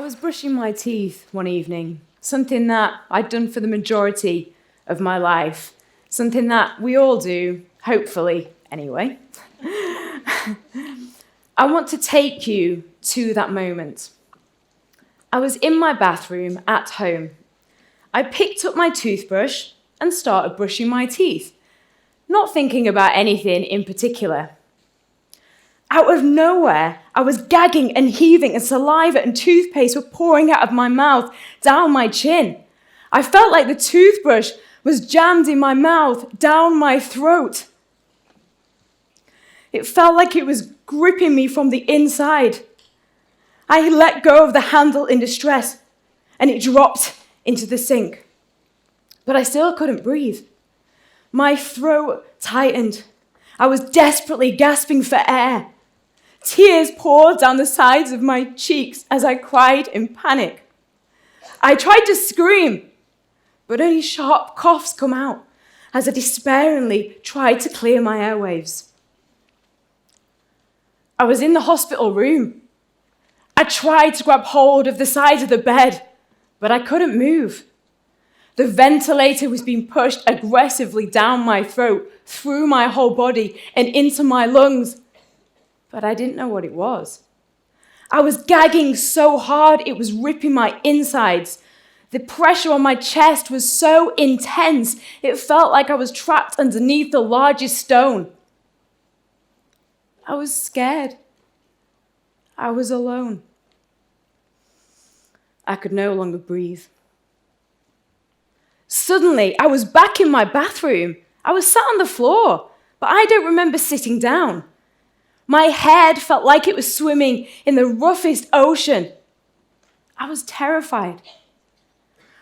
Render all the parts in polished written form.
was brushing my teeth one evening, something that I'd done for the majority of my life, something that we all do, hopefully, anyway. I want to take you to that moment. I was in my bathroom at home. I picked up my toothbrush and started brushing my teeth, not thinking about anything in particular. Out of nowhere, I was gagging and heaving, and saliva and toothpaste were pouring out of my mouth, down my chin. I felt like the toothbrush was jammed in my mouth, down my throat. It felt like it was gripping me from the inside. I let go of the handle in distress, and it dropped into the sink. But I still couldn't breathe. My throat tightened. I was desperately gasping for air. Tears poured down the sides of my cheeks as I cried in panic. I tried to scream, but only sharp coughs come out as I despairingly tried to clear my airwaves. I was in the hospital room. I tried to grab hold of the side of the bed, but I couldn't move. The ventilator was being pushed aggressively down my throat, through my whole body, and into my lungs. But I didn't know what it was. I was gagging so hard it was ripping my insides. The pressure on my chest was so intense, it felt like I was trapped underneath the largest stone. I was scared. I was alone. I could no longer breathe. Suddenly, I was back in my bathroom. I was sat on the floor, but I don't remember sitting down. My head felt like it was swimming in the roughest ocean. I was terrified.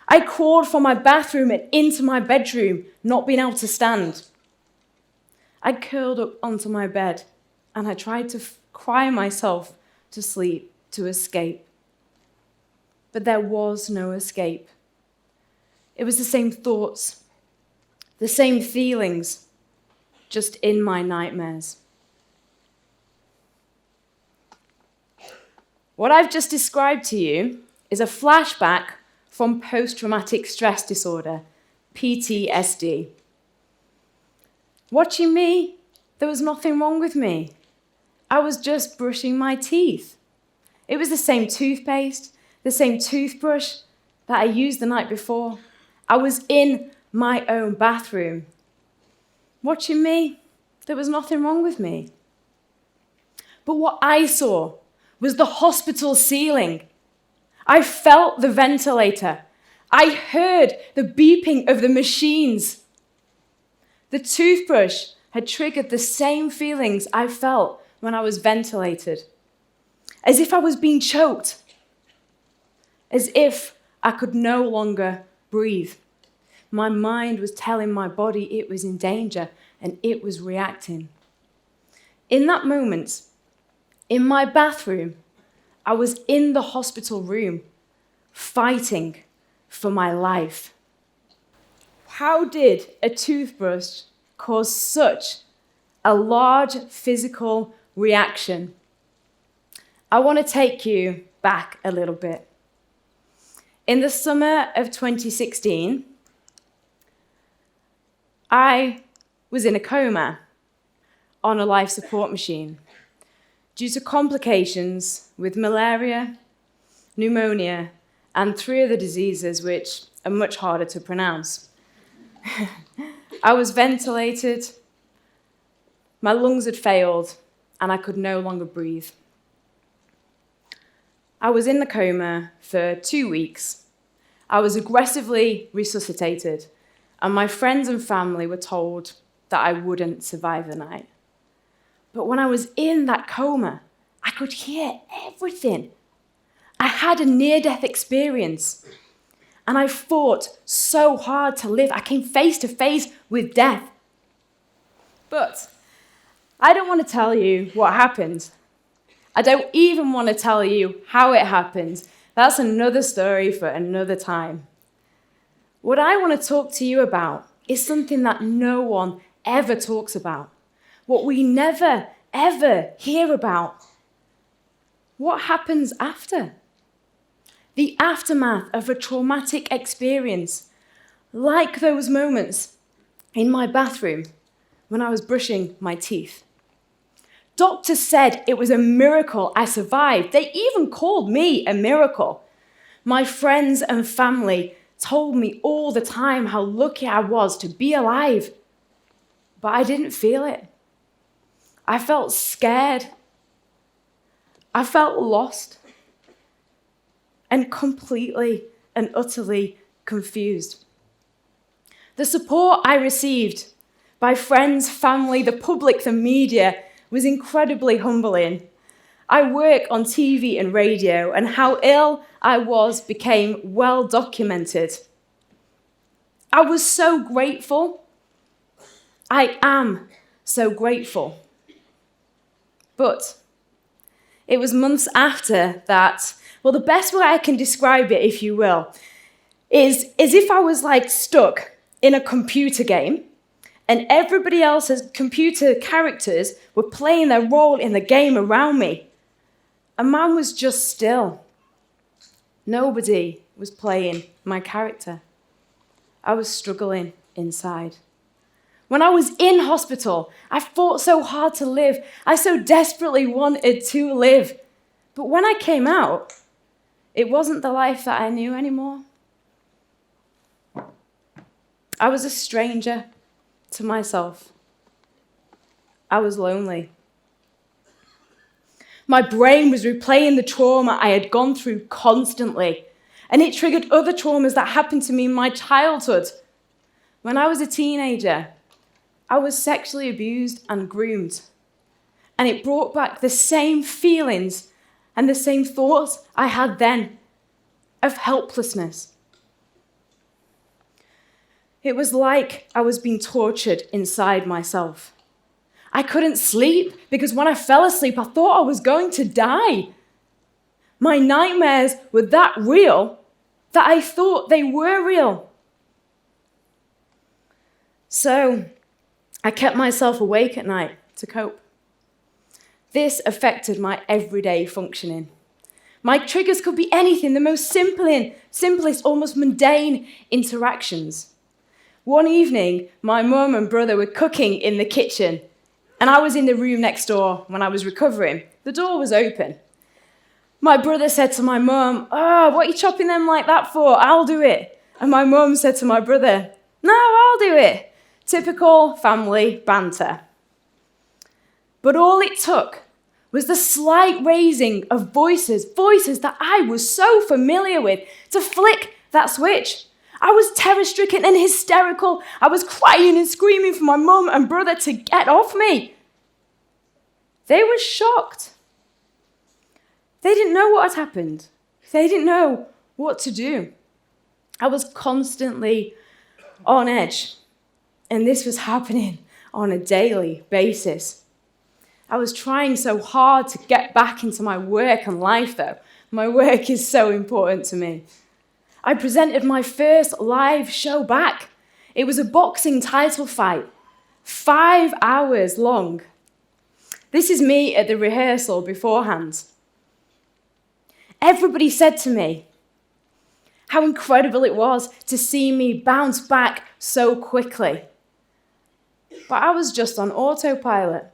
I crawled from my bathroom and into my bedroom, not being able to stand. I curled up onto my bed and I tried to cry myself to sleep to escape. But there was no escape. It was the same thoughts, the same feelings, just in my nightmares. What I've just described to you is a flashback from post-traumatic stress disorder, PTSD. Watching me, there was nothing wrong with me. I was just brushing my teeth. It was the same toothpaste, the same toothbrush that I used the night before. I was in my own bathroom. Watching me, there was nothing wrong with me. But what I saw was the hospital ceiling. I felt the ventilator. I heard the beeping of the machines. The toothbrush had triggered the same feelings I felt when I was ventilated, as if I was being choked, as if I could no longer breathe. My mind was telling my body it was in danger, and it was reacting. In that moment, in my bathroom, I was in the hospital room, fighting for my life. How did a toothbrush cause such a large physical reaction? I want to take you back a little bit. In the summer of 2016, I was in a coma on a life support machine due to complications with malaria, pneumonia, and 3 other diseases which are much harder to pronounce. I was ventilated, my lungs had failed, and I could no longer breathe. I was in the coma for 2 weeks. I was aggressively resuscitated, and my friends and family were told that I wouldn't survive the night. But when I was in that coma, I could hear everything. I had a near-death experience, and I fought so hard to live. I came face to face with death. But I don't want to tell you what happened. I don't even want to tell you how it happened. That's another story for another time. What I want to talk to you about is something that no one ever talks about. What we never, ever hear about. What happens after? the aftermath of a traumatic experience, like those moments in my bathroom when I was brushing my teeth. Doctors said it was a miracle I survived. They even called me a miracle. My friends and family told me all the time how lucky I was to be alive, but I didn't feel it. I felt scared. I felt lost and completely and utterly confused. The support I received by friends, family, the public, the media was incredibly humbling. I work on TV and radio, and how ill I was became well documented. I was so grateful. I am so grateful. But it was months after that, well, the best way I can describe it, if you will, is as if I was like stuck in a computer game and everybody else's computer characters were playing their role in the game around me. And mine was just still. Nobody was playing my character. I was struggling inside. When I was in hospital, I fought so hard to live. I so desperately wanted to live. But when I came out, it wasn't the life that I knew anymore. I was a stranger to myself. I was lonely. My brain was replaying the trauma I had gone through constantly, and it triggered other traumas that happened to me in my childhood. When I was a teenager, I was sexually abused and groomed, and it brought back the same feelings and the same thoughts I had then of helplessness. It was like I was being tortured inside myself. I couldn't sleep because when I fell asleep, I thought I was going to die. My nightmares were that real that I thought they were real. So I kept myself awake at night to cope. This affected my everyday functioning. My triggers could be anything, the most simplest, almost mundane interactions. One evening, my mum and brother were cooking in the kitchen, and I was in the room next door when I was recovering. The door was open. My brother said to my mum, what are you chopping them like that for? I'll do it. And my mum said to my brother, no, I'll do it. Typical family banter. But all it took was the slight raising of voices that I was so familiar with, to flick that switch. I was terror-stricken and hysterical. I was crying and screaming for my mum and brother to get off me. They were shocked. They didn't know what had happened. They didn't know what to do. I was constantly on edge, and this was happening on a daily basis. I was trying so hard to get back into my work and life, though. My work is so important to me. I presented my first live show back. It was a boxing title fight, 5 hours long. This is me at the rehearsal beforehand. Everybody said to me how incredible it was to see me bounce back so quickly. But I was just on autopilot,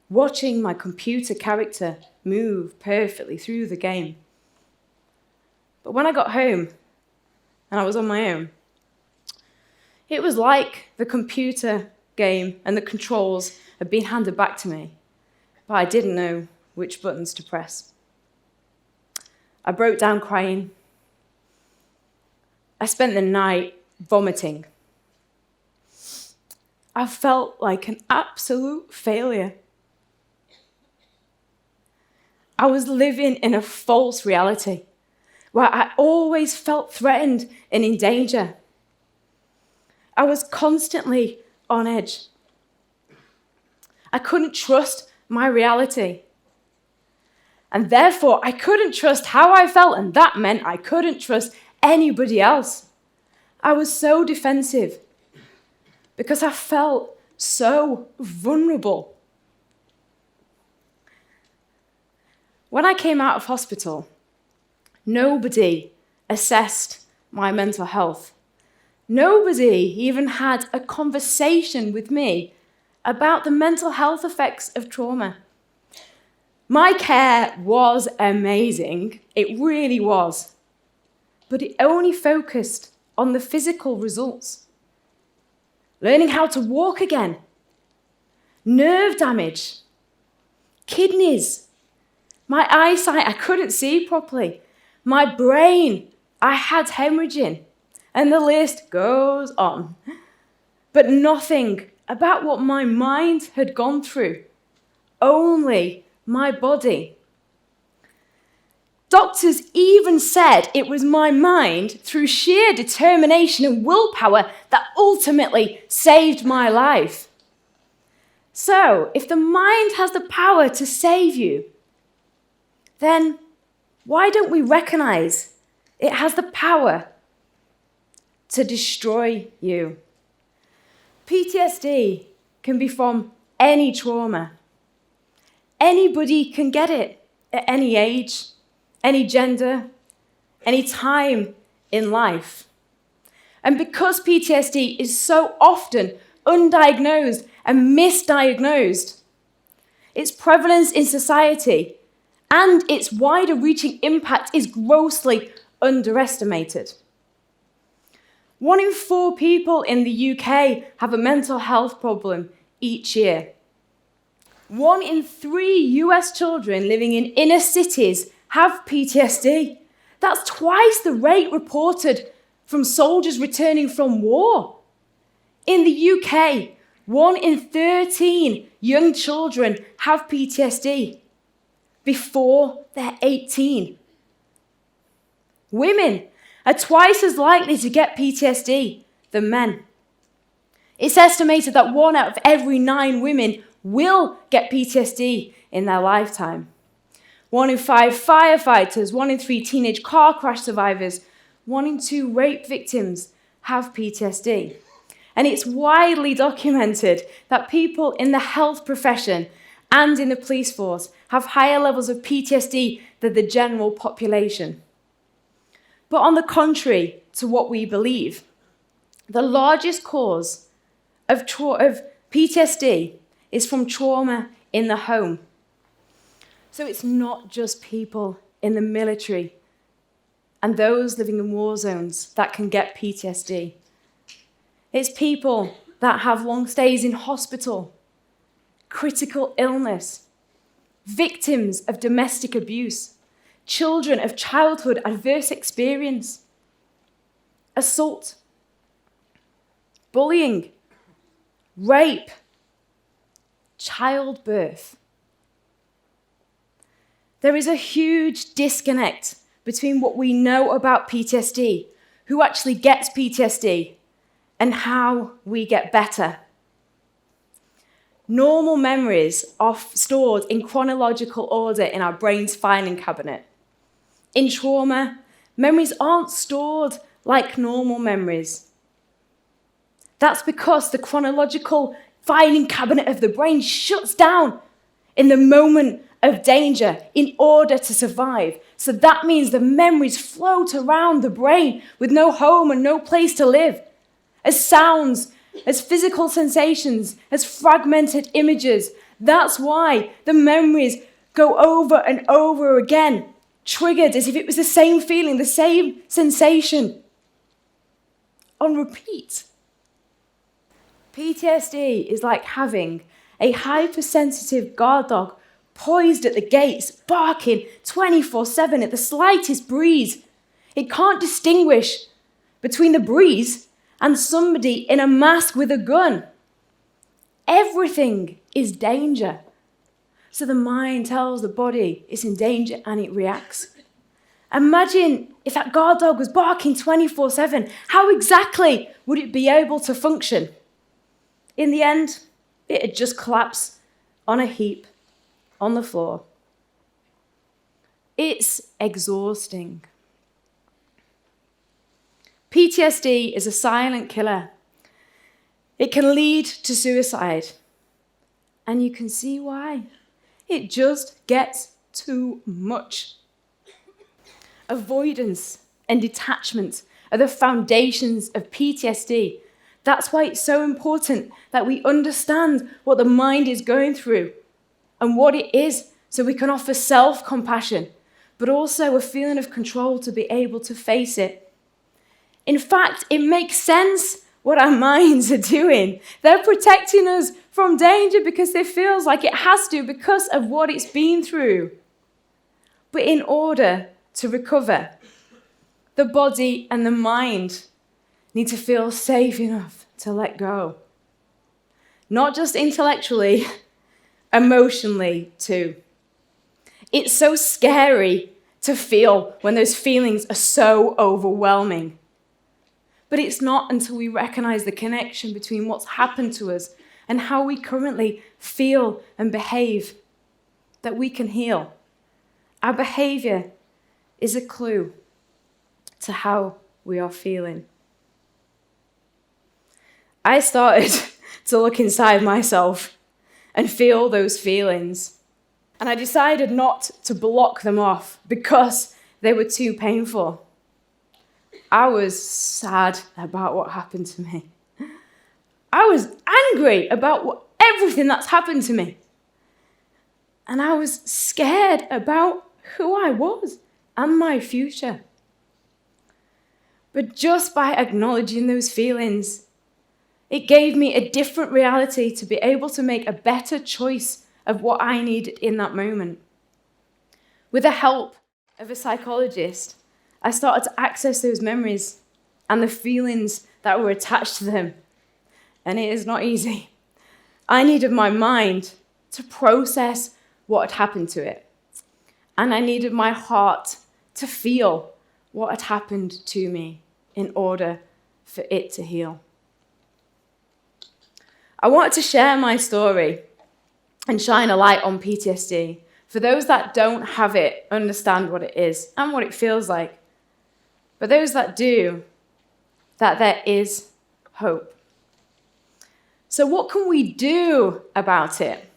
watching my computer character move perfectly through the game. But when I got home and I was on my own, it was like the computer game and the controls had been handed back to me, but I didn't know which buttons to press. I broke down crying. I spent the night vomiting. I felt like an absolute failure. I was living in a false reality where I always felt threatened and in danger. I was constantly on edge. I couldn't trust my reality. And therefore, I couldn't trust how I felt, and that meant I couldn't trust anybody else. I was so defensive because I felt so vulnerable. When I came out of hospital, nobody assessed my mental health. Nobody even had a conversation with me about the mental health effects of trauma. My care was amazing, it really was, but it only focused on the physical results. Learning how to walk again, nerve damage, kidneys, my eyesight, I couldn't see properly, my brain, I had hemorrhaging, and the list goes on. But nothing about what my mind had gone through, only my body. Doctors even said it was my mind, through sheer determination and willpower, that ultimately saved my life. So, if the mind has the power to save you, then why don't we recognize it has the power to destroy you? PTSD can be from any trauma. Anybody can get it at any age, any gender, any time in life. And because PTSD is so often undiagnosed and misdiagnosed, its prevalence in society and its wider reaching impact is grossly underestimated. 1 in 4 people in the UK have a mental health problem each year. 1 in 3 US children living in inner cities have PTSD. That's twice the rate reported from soldiers returning from war. In the UK, 1 in 13 young children have PTSD before they're 18. Women are twice as likely to get PTSD than men. It's estimated that 1 out of every 9 women will get PTSD in their lifetime. 1 in 5 firefighters, 1 in 3 teenage car crash survivors, 1 in 2 rape victims have PTSD. And it's widely documented that people in the health profession and in the police force have higher levels of PTSD than the general population. But on the contrary to what we believe, the largest cause of PTSD is from trauma in the home. So it's not just people in the military and those living in war zones that can get PTSD. It's people that have long stays in hospital, critical illness, victims of domestic abuse, children of childhood adverse experience, assault, bullying, rape, childbirth. There is a huge disconnect between what we know about PTSD, who actually gets PTSD, and how we get better. Normal memories are stored in chronological order in our brain's filing cabinet. In trauma, memories aren't stored like normal memories. That's because the chronological filing cabinet of the brain shuts down in the moment of danger in order to survive. So that means the memories float around the brain with no home and no place to live. As sounds, as physical sensations, as fragmented images. That's why the memories go over and over again, triggered as if it was the same feeling, the same sensation, on repeat. PTSD is like having a hypersensitive guard dog poised at the gates, barking 24/7 at the slightest breeze. It can't distinguish between the breeze and somebody in a mask with a gun. Everything is danger. So the mind tells the body it's in danger and it reacts. Imagine if that guard dog was barking 24/7, how exactly would it be able to function? In the end, it'd just collapse on a heap on the floor. It's exhausting. PTSD is a silent killer. It can lead to suicide. And you can see why. It just gets too much. Avoidance and detachment are the foundations of PTSD. That's why it's so important that we understand what the mind is going through and what it is, so we can offer self-compassion, but also a feeling of control to be able to face it. In fact, it makes sense what our minds are doing. They're protecting us from danger because it feels like it has to because of what it's been through. But in order to recover, the body and the mind need to feel safe enough to let go. Not just intellectually, emotionally too. It's so scary to feel when those feelings are so overwhelming. But it's not until we recognize the connection between what's happened to us and how we currently feel and behave that we can heal. Our behavior is a clue to how we are feeling. I started to look inside myself and feel those feelings. And I decided not to block them off because they were too painful. I was sad about what happened to me. I was angry about everything that's happened to me. And I was scared about who I was and my future. But just by acknowledging those feelings, it gave me a different reality to be able to make a better choice of what I needed in that moment. With the help of a psychologist, I started to access those memories and the feelings that were attached to them. And it is not easy. I needed my mind to process what had happened to it. And I needed my heart to feel what had happened to me in order for it to heal. I wanted to share my story and shine a light on PTSD for those that don't have it, understand what it is and what it feels like. But those that do, that there is hope. So what can we do about it?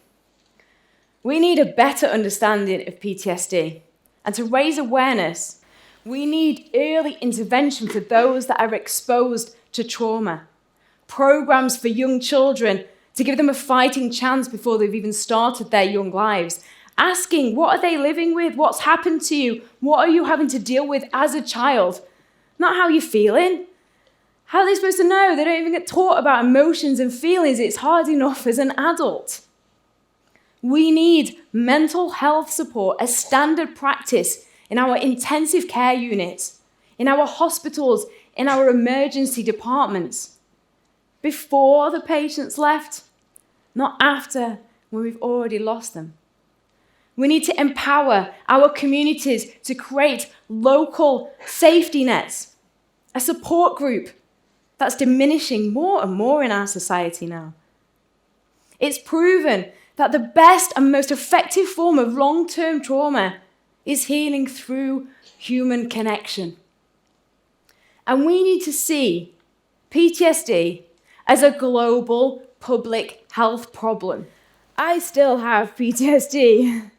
We need a better understanding of PTSD. And to raise awareness, we need early intervention for those that are exposed to trauma. Programs for young children to give them a fighting chance before they've even started their young lives. Asking, what are they living with? What's happened to you? What are you having to deal with as a child? Not how you're feeling. How are they supposed to know? They don't even get taught about emotions and feelings. It's hard enough as an adult. We need mental health support as standard practice in our intensive care units, in our hospitals, in our emergency departments. Before the patients left, not after, when we've already lost them. We need to empower our communities to create local safety nets, a support group that's diminishing more and more in our society now. It's proven that the best and most effective form of long-term trauma is healing through human connection. And we need to see PTSD as a global public health problem. I still have PTSD,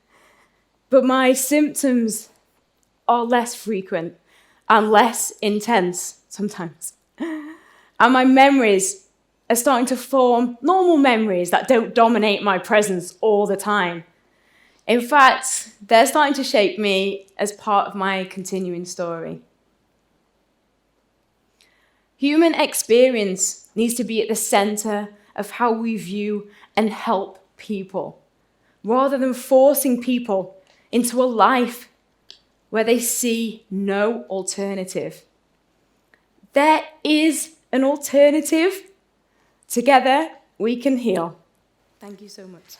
but my symptoms are less frequent and less intense sometimes. And my memories are starting to form normal memories that don't dominate my presence all the time. In fact, they're starting to shape me as part of my continuing story. Human experience needs to be at the center of how we view and help people, rather than forcing people into a life where they see no alternative. There is an alternative. Together, we can heal. Thank you so much.